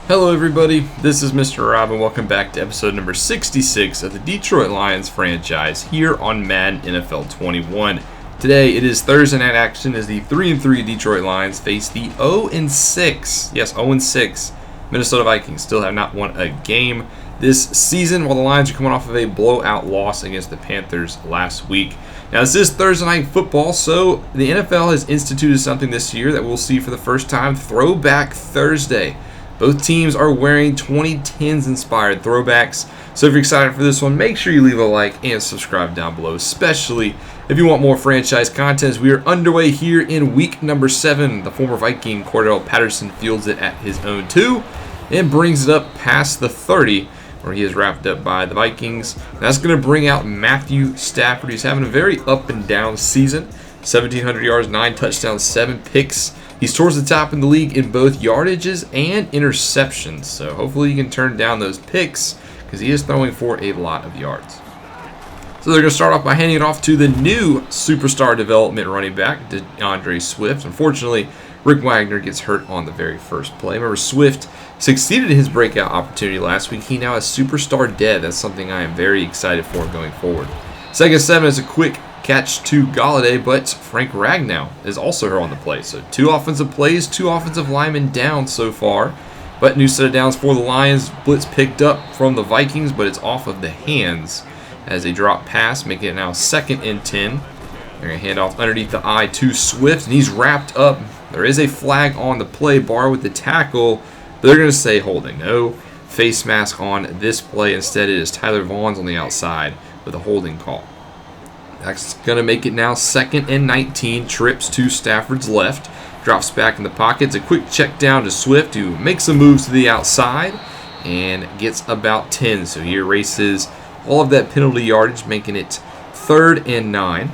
Hello everybody, this is Mr. Rob and welcome back to episode number 66 of the Detroit Lions franchise here on Madden NFL 21. Today it is Thursday night action as the 3-3 Detroit Lions face the 0-6, yes 0-6 Minnesota Vikings. Still have not won a game this season while the Lions are coming off of a blowout loss against the Panthers last week. Now this is Thursday night football, so the NFL has instituted something this year that we'll see for the first time, Throwback Thursday. Both teams are wearing 2010s inspired throwbacks. So if you're excited for this one, make sure you leave a like and subscribe down below, especially if you want more franchise content. We are underway here in week number 7. The former Viking Cordell Patterson fields it at his own 2 and brings it up past the 30, where he is wrapped up by the Vikings. That's going to bring out Matthew Stafford. He's having a very up and down season. 1,700 yards, 9 touchdowns, 7 picks. He's towards the top in the league in both yardages and interceptions. So hopefully he can turn down those picks because he is throwing for a lot of yards. So they're going to start off by handing it off to the new superstar development running back, DeAndre Swift. Unfortunately, Rick Wagner gets hurt on the very first play. Remember, Swift succeeded in his breakout opportunity last week. He now is superstar dead. That's something I am very excited for going forward. Second 7 is a quick catch to Galladay, but Frank Ragnow is also here on the play. So 2 offensive plays, 2 offensive linemen down so far. But new set of downs for the Lions. Blitz picked up from the Vikings, but it's off of the hands as they drop pass, making it now 2nd and 10. They're going to hand off underneath the eye to Swift, and he's wrapped up. There is a flag on the play, Barr with the tackle, but they're going to say holding. No face mask on this play. Instead, it is Tyler Vaughn's on the outside with a holding call. That's going to make it now 2nd and 19. Trips to Stafford's left. Drops back in the pocket. It's a quick check down to Swift, who makes some moves to the outside and gets about 10. So he erases all of that penalty yardage, making it 3rd and 9.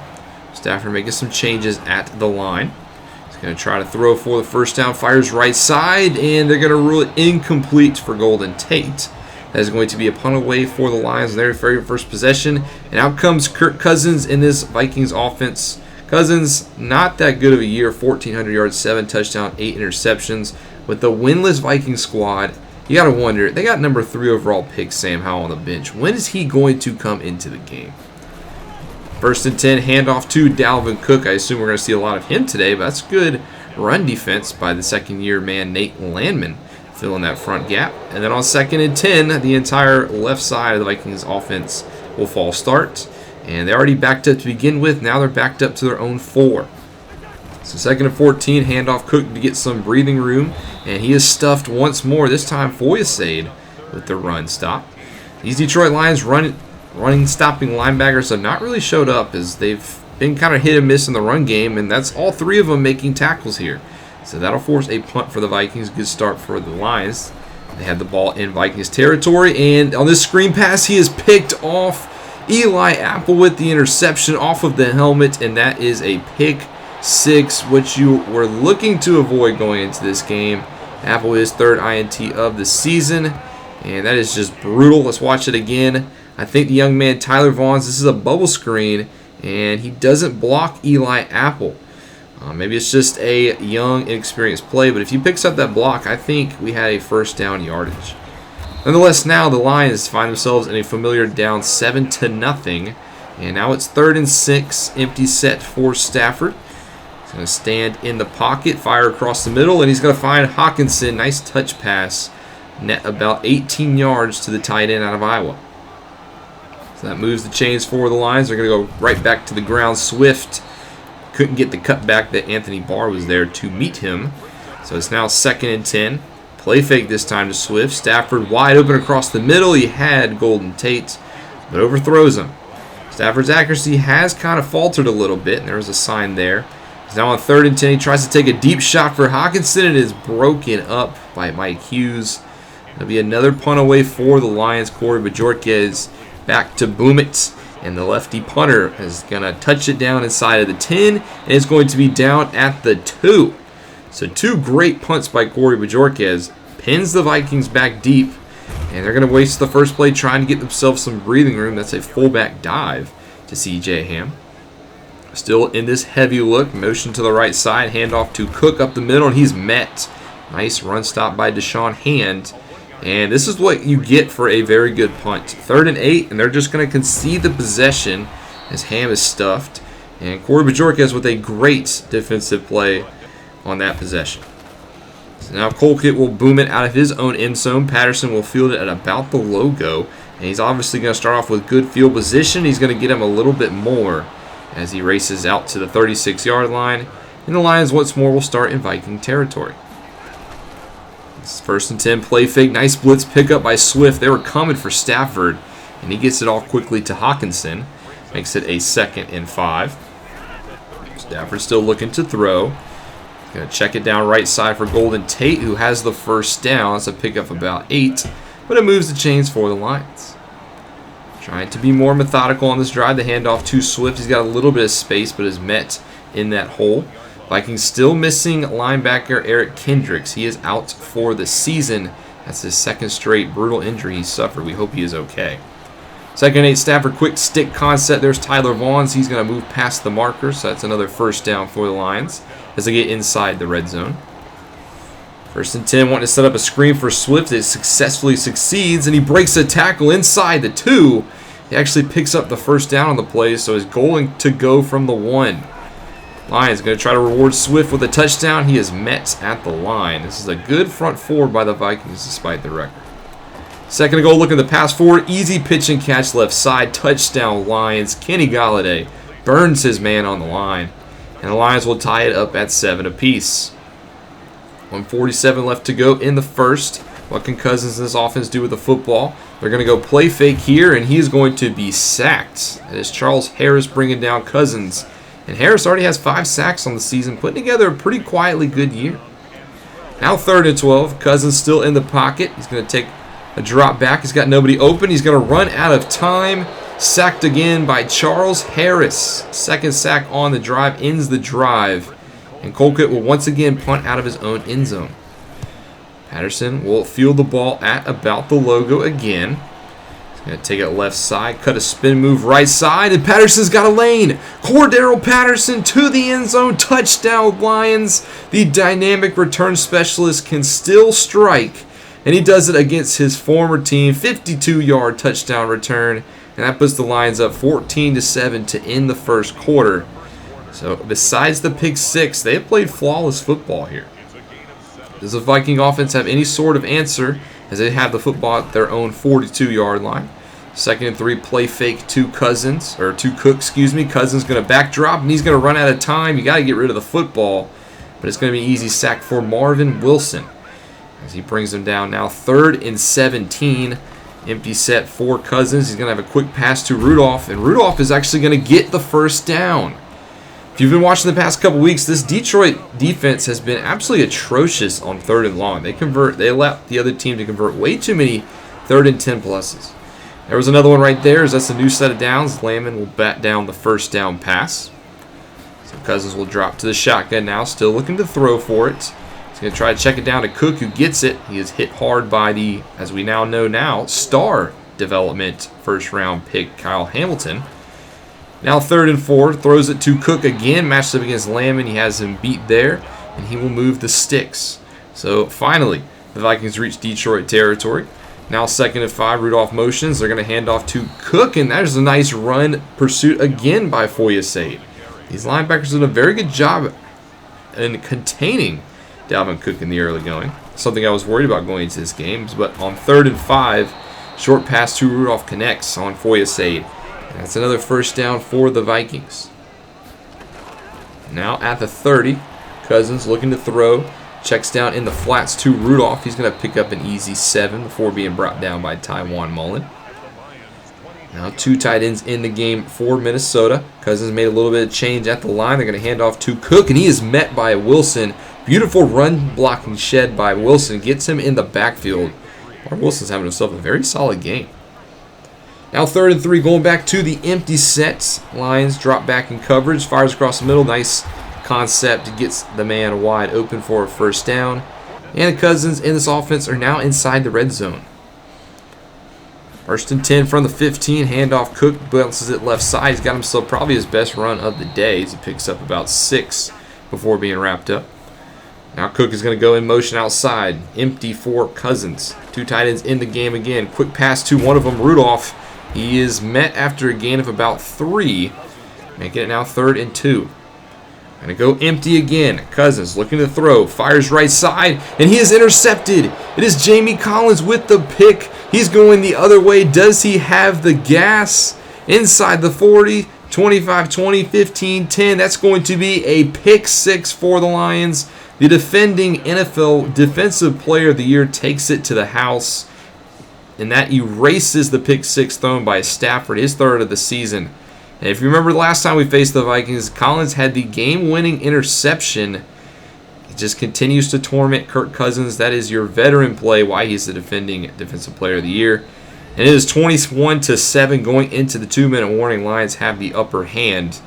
Stafford making some changes at the line. He's going to try to throw for the first down. Fires right side, and they're going to rule it incomplete for Golden Tate. That is going to be a punt away for the Lions in their very first possession. And out comes Kirk Cousins in this Vikings offense. Cousins, not that good of a year. 1,400 yards, 7 touchdowns, 8 interceptions. With the winless Viking squad, you got to wonder, they got number 3 overall pick Sam Howell on the bench. When is he going to come into the game? 1st and 10, handoff to Dalvin Cook. I assume we're going to see a lot of him today, but that's good run defense by the second-year man Nate Landman, filling that front gap. And then on 2nd and 10, the entire left side of the Vikings offense will fall start. And they already backed up to begin with. Now they're backed up to their own 4. So 2nd and 14, handoff Cook to get some breathing room. And he is stuffed once more. This time Foyesade with the run stop. These Detroit Lions running stopping linebackers have not really showed up, as they've been kind of hit and miss in the run game. And that's all 3 of them making tackles here. So that'll force a punt for the Vikings. Good start for the Lions. They have the ball in Vikings territory. And on this screen pass, he is picked off. Eli Apple with the interception off of the helmet. And that is a pick 6, which you were looking to avoid going into this game. Apple is 3rd INT of the season. And that is just brutal. Let's watch it again. I think the young man Tyler Vaughn's, this is a bubble screen. And he doesn't block Eli Apple. Maybe it's just a young, inexperienced play, but if he picks up that block, I think we had a first down yardage. Nonetheless, now the Lions find themselves in a familiar down 7-0, and now it's 3rd and 6, empty set for Stafford. He's going to stand in the pocket, fire across the middle, and he's going to find Hawkinson. Nice touch pass, net about 18 yards to the tight end out of Iowa. So that moves the chains for the Lions. They're going to go right back to the ground. Swift couldn't get the cutback that Anthony Barr was there to meet him. So it's now 2nd and 10. Play fake this time to Swift. Stafford wide open across the middle. He had Golden Tate, but overthrows him. Stafford's accuracy has kind of faltered a little bit, and there was a sign there. He's now on 3rd and 10. He tries to take a deep shot for Hawkinson. It is broken up by Mike Hughes. It'll be another punt away for the Lions. Corey Bajorquez back to boom it. And the lefty punter is going to touch it down inside of the 10. And it's going to be down at the 2. So 2 great punts by Corey Bajorquez. Pins the Vikings back deep. And they're going to waste the first play trying to get themselves some breathing room. That's a fullback dive to C.J. Ham. Still in this heavy look. Motion to the right side. Handoff to Cook up the middle. And he's met Nice run stop by Deshaun Hand. And this is what you get for a very good punt. 3rd and 8, and they're just going to concede the possession as Ham is stuffed. And Corey Bajorquez with a great defensive play on that possession. So now Colquitt will boom it out of his own end zone. Patterson will field it at about the logo. And he's obviously going to start off with good field position. He's going to get him a little bit more as he races out to the 36-yard line. And the Lions once more will start in Viking territory. This is 1st and 10, play fake. Nice blitz pickup by Swift. They were coming for Stafford. And he gets it off quickly to Hawkinson. Makes it a 2nd and 5. Stafford still looking to throw. Going to check it down right side for Golden Tate, who has the first down. It's a pickup about 8, but it moves the chains for the Lions. Trying to be more methodical on this drive. The handoff to Swift. He's got a little bit of space, but is met in that hole. Vikings still missing linebacker Eric Kendricks. He is out for the season. That's his 2nd straight brutal injury he suffered. We hope he is okay. 2nd and 8, Stafford, quick stick concept. There's Tyler Vaughns. He's going to move past the marker, so that's another first down for the Lions as they get inside the red zone. 1st and 10, wanting to set up a screen for Swift. It successfully succeeds, and he breaks a tackle inside the 2. He actually picks up the first down on the play, so he's going to go from the 1. Lions going to try to reward Swift with a touchdown. He is met at the line. This is a good front 4 by the Vikings despite the record. 2nd and goal, looking to pass forward. Easy pitch and catch left side. Touchdown Lions. Kenny Golladay burns his man on the line. And the Lions will tie it up at 7 apiece. 1:47 left to go in the first. What can Cousins and this offense do with the football? They're going to go play fake here, and he's going to be sacked. It is Charles Harris bringing down Cousins. And Harris already has 5 sacks on the season, putting together a pretty quietly good year. Now 3rd and 12. Cousins still in the pocket. He's going to take a drop back. He's got nobody open. He's going to run out of time. Sacked again by Charles Harris. 2nd sack on the drive ends the drive. And Colquitt will once again punt out of his own end zone. Patterson will field the ball at about the logo again. He's going to take it left side, cut a spin move right side, and Patterson's got a lane. Cordero Patterson to the end zone. Touchdown Lions. The dynamic return specialist can still strike. And he does it against his former team. 52-yard touchdown return. And that puts the Lions up 14-7 to end the first quarter. So besides the pick 6, they have played flawless football here. Does the Viking offense have any sort of answer as they have the football at their own 42-yard line? 2nd and 3, play fake to Cousins, or to Cook, excuse me. Cousins going to backdrop, and he's going to run out of time. You got to get rid of the football, but it's going to be an easy sack for Marvin Wilson as he brings them down now 3rd and 17. Empty set for Cousins. He's going to have a quick pass to Rudolph, and Rudolph is actually going to get the first down. If you've been watching the past couple weeks, this Detroit defense has been absolutely atrocious on 3rd and long. They allow the other team to convert way too many 3rd and 10 pluses. There was another one right there, as that's a new set of downs. Landman will bat down the first down pass. So Cousins will drop to the shotgun now, still looking to throw for it. He's going to try to check it down to Cook, who gets it. He is hit hard by the, as we now know, star development first-round pick Kyle Hamilton. Now 3rd and 4, throws it to Cook again, matched up against Landman. He has him beat there, and he will move the sticks. So finally, the Vikings reach Detroit territory. Now 2nd and 5, Rudolph motions. They're going to hand off to Cook, and there's a nice run pursuit again by Foyesade. These linebackers did a very good job in containing Dalvin Cook in the early going. Something I was worried about going into this game, but on 3rd and 5, short pass to Rudolph connects on Foyesade. That's another first down for the Vikings. Now at the 30, Cousins looking to throw. Checks down in the flats to Rudolph. He's going to pick up an easy 7 before being brought down by Tywan Mullen. Now 2 tight ends in the game for Minnesota. Cousins made a little bit of change at the line. They're going to hand off to Cook, and he is met by Wilson. Beautiful run blocking shed by Wilson. Gets him in the backfield. Wilson's having himself a very solid game. Now 3rd and 3, going back to the empty sets. Lions drop back in coverage, fires across the middle. Nice concept, gets the man wide open for a first down. And the Cousins in this offense are now inside the red zone. 1st and 10 from the 15, handoff Cook, bounces it left side. He's got himself probably his best run of the day as he picks up about 6 before being wrapped up. Now Cook is going to go in motion outside. Empty for Cousins. 2 tight ends in the game again. Quick pass to one of them, Rudolph. He is met after a gain of about 3. Making it now 3rd and 2. Going to go empty again. Cousins looking to throw. Fires right side. And he is intercepted. It is Jamie Collins with the pick. He's going the other way. Does he have the gas? Inside the 40. 25-20, 15-10. That's going to be a pick 6 for the Lions. The defending NFL Defensive Player of the Year takes it to the house. And that erases the pick 6 thrown by Stafford, his 3rd of the season. And if you remember the last time we faced the Vikings, Collins had the game-winning interception. It just continues to torment Kirk Cousins. That is your veteran play, why he's the defending Defensive Player of the Year. And it is 21-7 going into the 2-minute warning. Lions have the upper hand.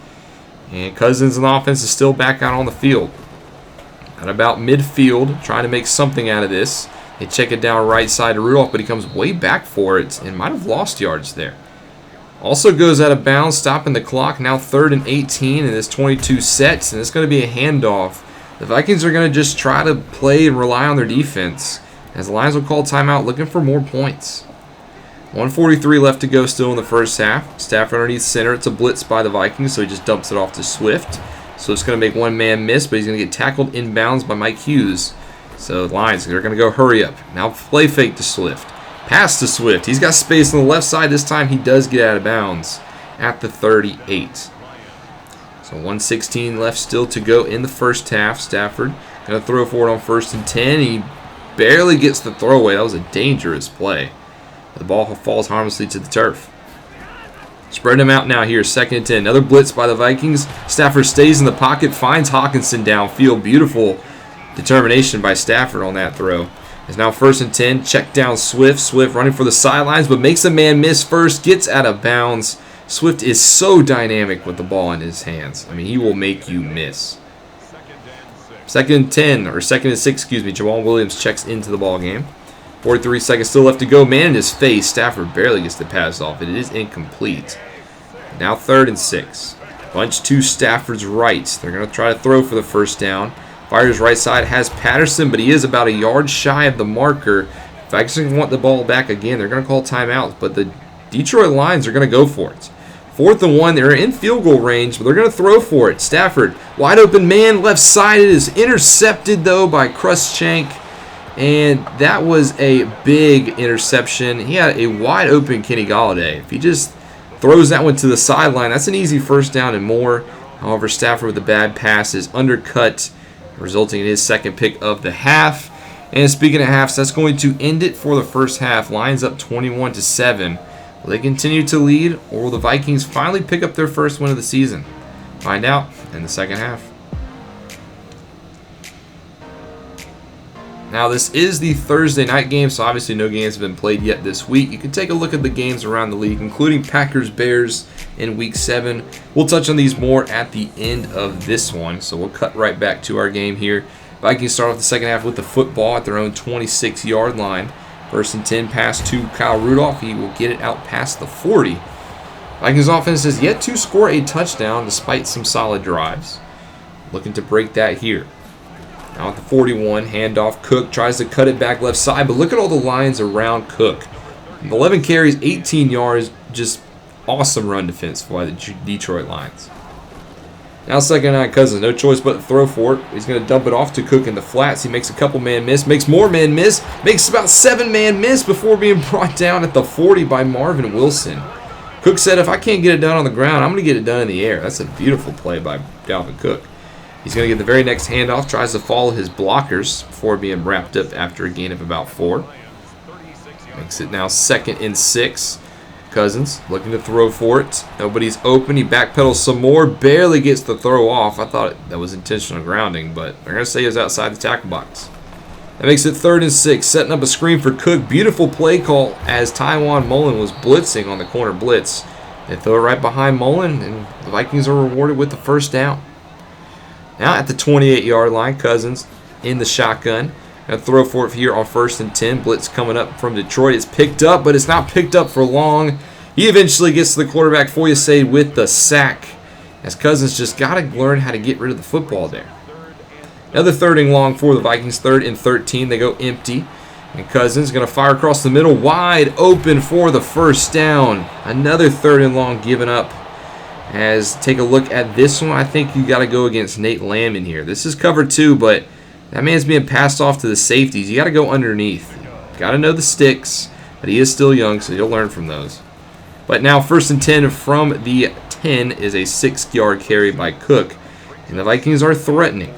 And Cousins and the offense is still back out on the field. At about midfield, trying to make something out of this. They check it down right side to Rudolph, but he comes way back for it and might have lost yards there. Also goes out of bounds, stopping the clock. Now 3rd and 18, and it's 22 sets, and it's going to be a handoff. The Vikings are going to just try to play and rely on their defense, as the Lions will call timeout looking for more points. 1:43 left to go still in the first half. Stafford underneath center. It's a blitz by the Vikings, so he just dumps it off to Swift. So it's going to make one man miss, but he's going to get tackled inbounds by Mike Hughes. So the Lions, they're going to go hurry up. Now play fake to Swift. Pass to Swift. He's got space on the left side. This time he does get out of bounds at the 38. So 1:16 left still to go in the first half. Stafford going to throw for it on 1st and 10. He barely gets the throwaway. That was a dangerous play. The ball falls harmlessly to the turf. Spread him out now here, 2nd and 10. Another blitz by the Vikings. Stafford stays in the pocket, finds Hawkinson downfield. Beautiful determination by Stafford on that throw. It's now 1st and 10. Check down Swift. Swift running for the sidelines, but makes a man miss first. Gets out of bounds. Swift is so dynamic with the ball in his hands. I mean, he will make you miss. 2nd and 10, or 2nd and 6, excuse me. Jamal Williams checks into the ball game. 43 seconds still left to go. Man in his face. Stafford barely gets the pass off. It is incomplete. Now 3rd and 6. Bunch to Stafford's right. They're going to try to throw for the first down. Fires right side. Has Patterson, but he is about a yard shy of the marker. Vikings want the ball back again. They're going to call timeouts, but the Detroit Lions are going to go for it. 4th and 1. They're in field goal range, but they're going to throw for it. Stafford, wide open man, left side. It is intercepted, though, by Krushank. And that was a big interception. He had a wide open Kenny Golladay. If he just throws that one to the sideline, that's an easy first down and more. However, Stafford with a bad pass is undercut, resulting in his 2nd pick of the half. And speaking of halves, that's going to end it for the first half. Lions up 21-7. Will they continue to lead, or will the Vikings finally pick up their first win of the season? Find out in the second half. Now, this is the Thursday night game, so obviously no games have been played yet this week. You can take a look at the games around the league, including Packers-Bears in Week 7. We'll touch on these more at the end of this one, so we'll cut right back to our game here. Vikings start off the second half with the football at their own 26-yard line. 1st and 10 pass to Kyle Rudolph. He will get it out past the 40. Vikings offense has yet to score a touchdown despite some solid drives. Looking to break that here. Now at the 41, handoff. Cook tries to cut it back left side, but look at all the lines around Cook. 11 carries, 18 yards, just awesome run defense by the Detroit Lions. Now 2nd and 9, Cousins, no choice but to throw for it. He's going to dump it off to Cook in the flats. He makes a couple man miss, makes more man miss, makes about 7 man miss before being brought down at the 40 by Marvin Wilson. Cook said, if I can't get it done on the ground, I'm going to get it done in the air. That's a beautiful play by Dalvin Cook. He's going to get the very next handoff, tries to follow his blockers before being wrapped up after a gain of about 4. Makes it now 2nd and 6. Cousins looking to throw for it. Nobody's open. He backpedals some more. Barely gets the throw off. I thought that was intentional grounding, but they're going to say it was outside the tackle box. That makes it 3rd and 6. Setting up a screen for Cook. Beautiful play call as Tywan Mullen was blitzing on the corner blitz. They throw it right behind Mullen, and the Vikings are rewarded with the first down. Now at the 28-yard line, Cousins in the shotgun. Going to throw for it here on 1st and 10. Blitz coming up from Detroit. It's picked up, but it's not picked up for long. He eventually gets to the quarterback, Foyesade, with the sack. As Cousins just got to learn how to get rid of the football there. Another 3rd and long for the Vikings. 3rd and 13. They go empty. And Cousins going to fire across the middle. Wide open for the first down. Another 3rd and long given up. As take a look at this one, I think you got to go against Nate Lamb in here. This is cover 2, but that man's being passed off to the safeties. You got to go underneath. Got to know the sticks, but he is still young, so you'll learn from those. But now 1st and 10 from the 10 is a 6-yard carry by Cook. And the Vikings are threatening.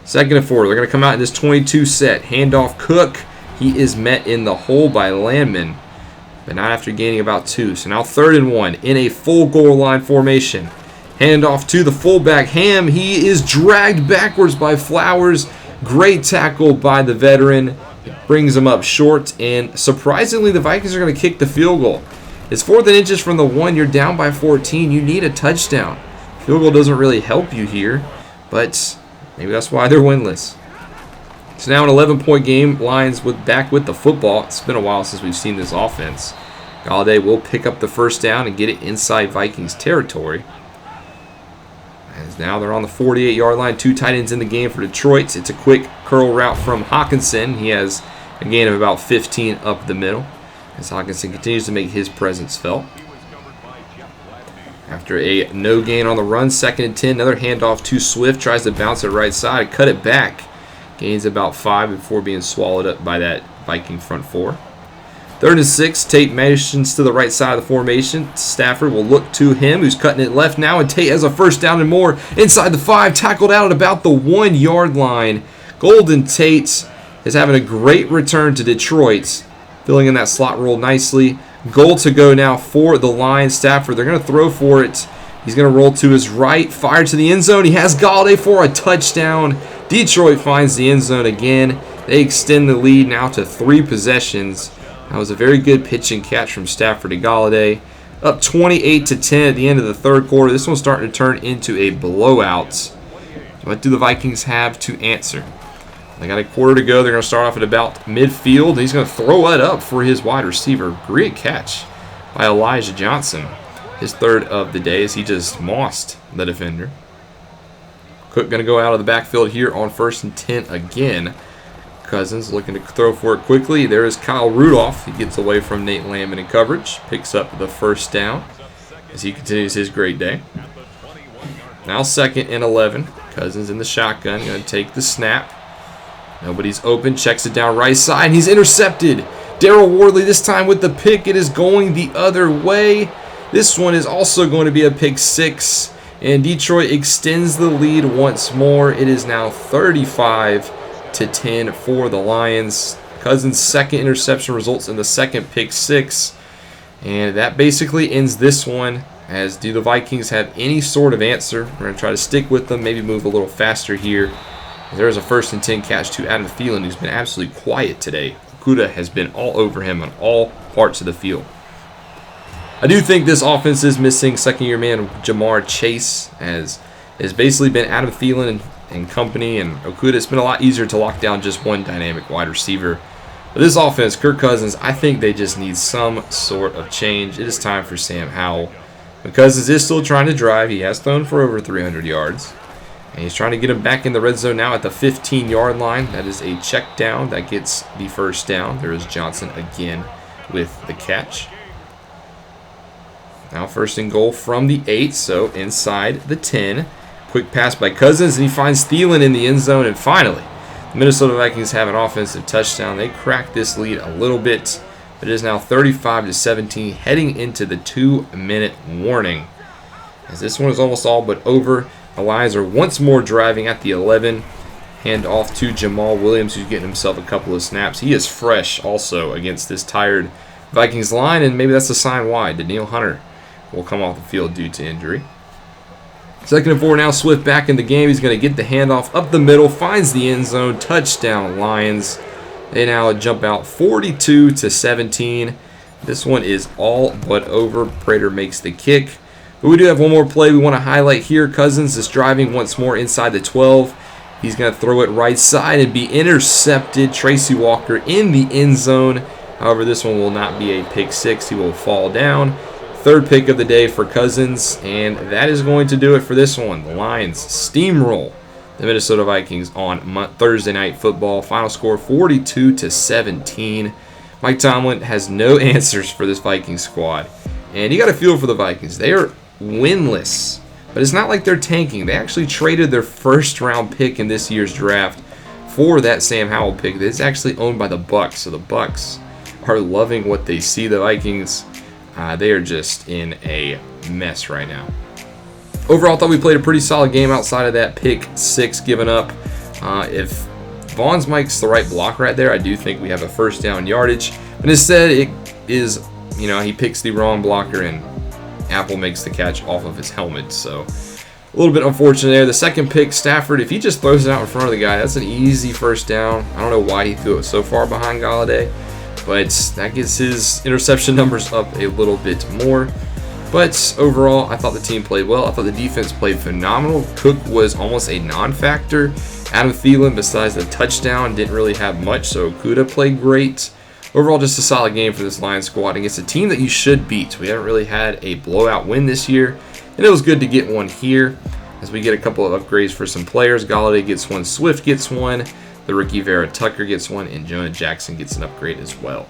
2nd and 4. They're going to come out in this 22 set. Handoff Cook. He is met in the hole by Landman, but not after gaining about 2. So now 3rd and 1 in a full goal line formation. Handoff to the fullback, Ham. He is dragged backwards by Flowers. Great tackle by the veteran. It brings him up short, and surprisingly, the Vikings are going to kick the field goal. It's 4th and inches from the 1. You're down by 14. You need a touchdown. Field goal doesn't really help you here, but maybe that's why they're winless. So now an 11-point game. Lions back with the football. It's been a while since we've seen this offense. Galladay will pick up the first down and get it inside Vikings territory. As now they're on the 48-yard line. 2 tight ends in the game for Detroit. It's a quick curl route from Hawkinson. He has a gain of about 15 up the middle, as Hawkinson continues to make his presence felt. After a no gain on the run, 2nd and 10. Another handoff to Swift. Tries to bounce it right side. Cut it back. Gains about 5 before being swallowed up by that Viking front 4. 3rd and 6. Tate motions to the right side of the formation. Stafford will look to him, who's cutting it left now, and Tate has a first down and more inside the 5. Tackled out at about the 1-yard line. Golden Tate is having a great return to Detroit, filling in that slot role nicely. Goal to go now for the Lions. Stafford, they're going to throw for it. He's going to roll to his right, fire to the end zone. He has Galladay for a touchdown. Detroit finds the end zone again. They extend the lead now to 3 possessions. That was a very good pitch and catch from Stafford to Galladay. Up 28-10 at the end of the 3rd quarter. This one's starting to turn into a blowout. What do the Vikings have to answer? They got a quarter to go. They're going to start off at about midfield. He's going to throw it up for his wide receiver. Great catch by Elijah Johnson. His 3rd of the day as he just mossed the defender. Cook going to go out of the backfield here on 1st and 10 again. Cousins looking to throw for it quickly. There is Kyle Rudolph. He gets away from Nate Lamb in coverage. Picks up the first down as he continues his great day. Now 2nd and 11. Cousins in the shotgun. Going to take the snap. Nobody's open. Checks it down right side. And he's intercepted. Darryl Wardley this time with the pick. It is going the other way. This one is also going to be a pick 6. And Detroit extends the lead once more. It is now 35-10 for the Lions. Cousins' 2nd interception results in the 2nd pick 6. And that basically ends this one. As do the Vikings have any sort of answer? We're going to try to stick with them, maybe move a little faster here. There's a 1st and 10 catch to Adam Thielen, who's been absolutely quiet today. Okudah has been all over him on all parts of the field. I do think this offense is missing 2nd-year man Jamar Chase, as it's basically been Adam Thielen and company, and Okudah. It's been a lot easier to lock down just one dynamic wide receiver. But this offense, Kirk Cousins, I think they just need some sort of change. It is time for Sam Howell. But Cousins is still trying to drive. He has thrown for over 300 yards. And he's trying to get him back in the red zone now at the 15-yard line. That is a check down. That gets the first down. There is Johnson again with the catch. Now 1st and goal from the 8, so inside the 10. Quick pass by Cousins, and he finds Thielen in the end zone. And finally, the Minnesota Vikings have an offensive touchdown. They cracked this lead a little bit, but it is now 35-17, heading into the 2-minute warning. As this one is almost all but over. The Lions are once more driving at the 11. Hand off to Jamal Williams, who's getting himself a couple of snaps. He is fresh also against this tired Vikings line, and maybe that's a sign why. Daniil Hunter will come off the field due to injury. 2nd and 4 now. Swift back in the game. He's going to get the handoff up the middle. Finds the end zone. Touchdown Lions. They now jump out 42-17. This one is all but over. Prater makes the kick. But we do have one more play we want to highlight here. Cousins is driving once more inside the 12. He's going to throw it right side and be intercepted. Tracy Walker in the end zone. However, this one will not be a pick 6. He will fall down. 3rd pick of the day for Cousins, and that is going to do it for this one. The Lions steamroll the Minnesota Vikings on Thursday Night Football. Final score 42-17. Mike Tomlin has no answers for this Vikings squad. And you got to feel for the Vikings. They are winless. But it's not like they're tanking. They actually traded their first-round pick in this year's draft for that Sam Howell pick. It's actually owned by the Bucks. So the Bucks are loving what they see. The Vikings, they are just in a mess right now. Overall, I thought we played a pretty solid game outside of that pick 6 given up. If Vaughn's Mike's the right block right there, I do think we have a first down yardage. But instead, it is, he picks the wrong blocker and Apple makes the catch off of his helmet. So a little bit unfortunate there. The second pick, Stafford, if he just throws it out in front of the guy, that's an easy first down. I don't know why he threw it so far behind Galladay, but that gets his interception numbers up a little bit more. But overall, I thought the team played well. I thought the defense played phenomenal. Cook was almost a non-factor. Adam Thielen, besides the touchdown, didn't really have much, so Okudah played great. Overall, just a solid game for this Lions squad against a team that you should beat. We haven't really had a blowout win this year, and it was good to get one here as we get a couple of upgrades for some players. Galladay gets one, Swift gets one, the rookie Vera Tucker gets one, and Jonah Jackson gets an upgrade as well.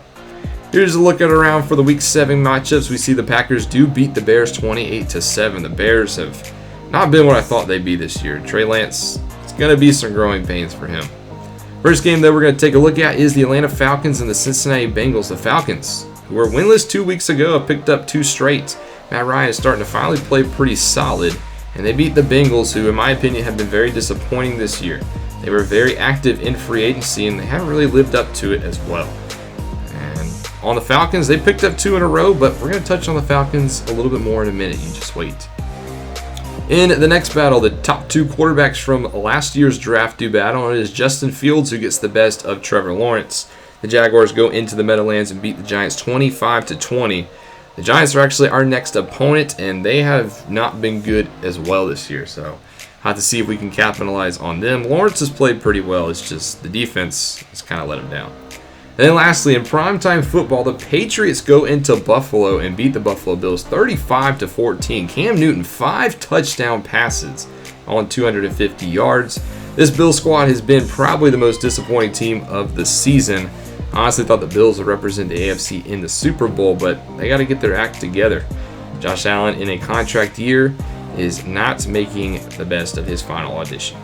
Here's a look at around for the Week 7 matchups. We see the Packers do beat the Bears 28-7. The Bears have not been what I thought they'd be this year. Trey Lance, it's going to be some growing pains for him. First game that we're going to take a look at is the Atlanta Falcons and the Cincinnati Bengals. The Falcons, who were winless 2 weeks ago, have picked up 2 straight. Matt Ryan is starting to finally play pretty solid, and they beat the Bengals, who in my opinion have been very disappointing this year. They were very active in free agency, and they haven't really lived up to it as well. And on the Falcons, they picked up 2 in a row, but we're going to touch on the Falcons a little bit more in a minute. You just wait. In the next battle, the top 2 quarterbacks from last year's draft do battle, and it is Justin Fields who gets the best of Trevor Lawrence. The Jaguars go into the Meadowlands and beat the Giants 25-20. The Giants are actually our next opponent, and they have not been good as well this year, so I'll have to see if we can capitalize on them. Lawrence has played pretty well. It's just the defense has kind of let him down. And then lastly, in primetime football, the Patriots go into Buffalo and beat the Buffalo Bills 35-14. Cam Newton, 5 touchdown passes on 250 yards. This Bills squad has been probably the most disappointing team of the season. I honestly thought the Bills would represent the AFC in the Super Bowl, but they got to get their act together. Josh Allen, in a contract year, is not making the best of his final audition.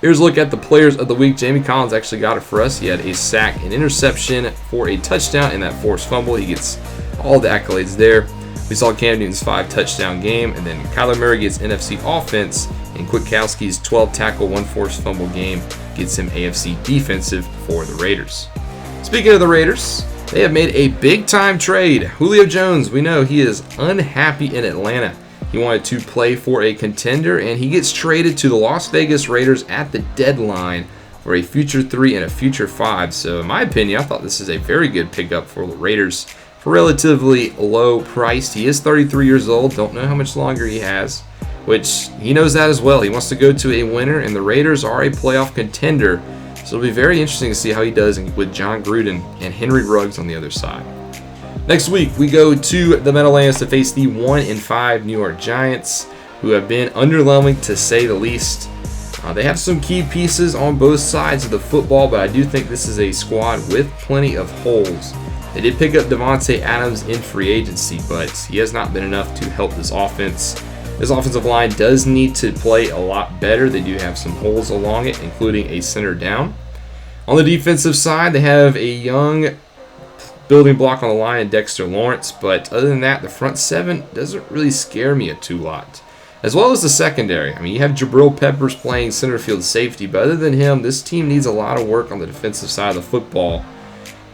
Here's a look at the players of the week. Jamie Collins actually got it for us. He had a sack, an interception for a touchdown, and that forced fumble. He gets all the accolades there. We saw Cam Newton's 5 touchdown game, and then Kyler Murray gets NFC offense, and Kwiatkowski's 12 tackle, 1 forced fumble game gets him AFC defensive for the Raiders. Speaking of the Raiders, they have made a big-time trade. Julio Jones, we know he is unhappy in Atlanta. He wanted to play for a contender, and he gets traded to the Las Vegas Raiders at the deadline for a future 3 and a future 5. So in my opinion, I thought this is a very good pickup for the Raiders for relatively low priced. He is 33 years old. Don't know how much longer he has, which he knows that as well. He wants to go to a winner, and the Raiders are a playoff contender. So it'll be very interesting to see how he does with John Gruden and Henry Ruggs on the other side. Next week, we go to the Meadowlands to face the 1-5 New York Giants, who have been underwhelming to say the least. They have some key pieces on both sides of the football, but I do think this is a squad with plenty of holes. They did pick up Devontae Adams in free agency, but he has not been enough to help this offense. This offensive line does need to play a lot better. They do have some holes along it, including a center down. On the defensive side, they have a young building block on the line, Dexter Lawrence, but other than that, the front 7 doesn't really scare me a lot. As well as the secondary. I mean, you have Jabril Peppers playing center field safety, but other than him, this team needs a lot of work on the defensive side of the football.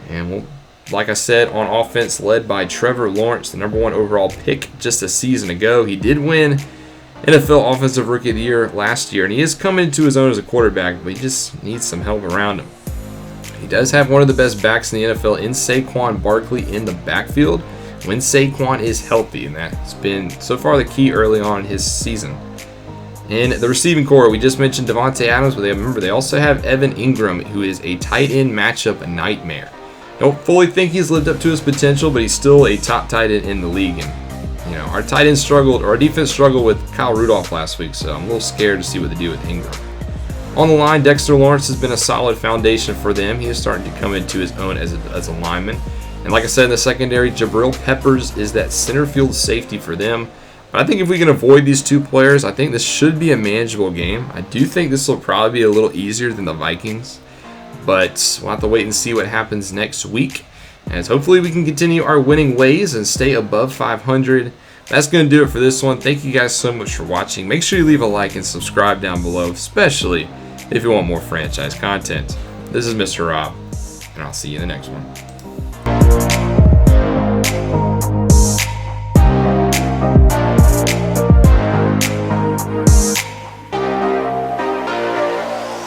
And like I said, on offense, led by Trevor Lawrence, the number 1 overall pick just a season ago. He did win NFL Offensive Rookie of the Year last year, and he is coming into his own as a quarterback, but he just needs some help around him. He does have one of the best backs in the NFL in Saquon Barkley in the backfield when Saquon is healthy, and that's been so far the key early on in his season. In the receiving core, we just mentioned Devontae Adams, but remember they also have Evan Ingram, who is a tight end matchup nightmare. Don't fully think he's lived up to his potential, but he's still a top tight end in the league. And our tight end struggled, or our defense struggled with Kyle Rudolph last week, so I'm a little scared to see what they do with Ingram. On the line, Dexter Lawrence has been a solid foundation for them. He is starting to come into his own as a lineman. And like I said in the secondary, Jabril Peppers is that center field safety for them. But I think if we can avoid these two players, I think this should be a manageable game. I do think this will probably be a little easier than the Vikings. But we'll have to wait and see what happens next week. As hopefully we can continue our winning ways and stay above 500. That's going to do it for this one. Thank you guys so much for watching. Make sure you leave a like and subscribe down below, especially if you want more franchise content. This is Mr. Rob, and I'll see you in the next one.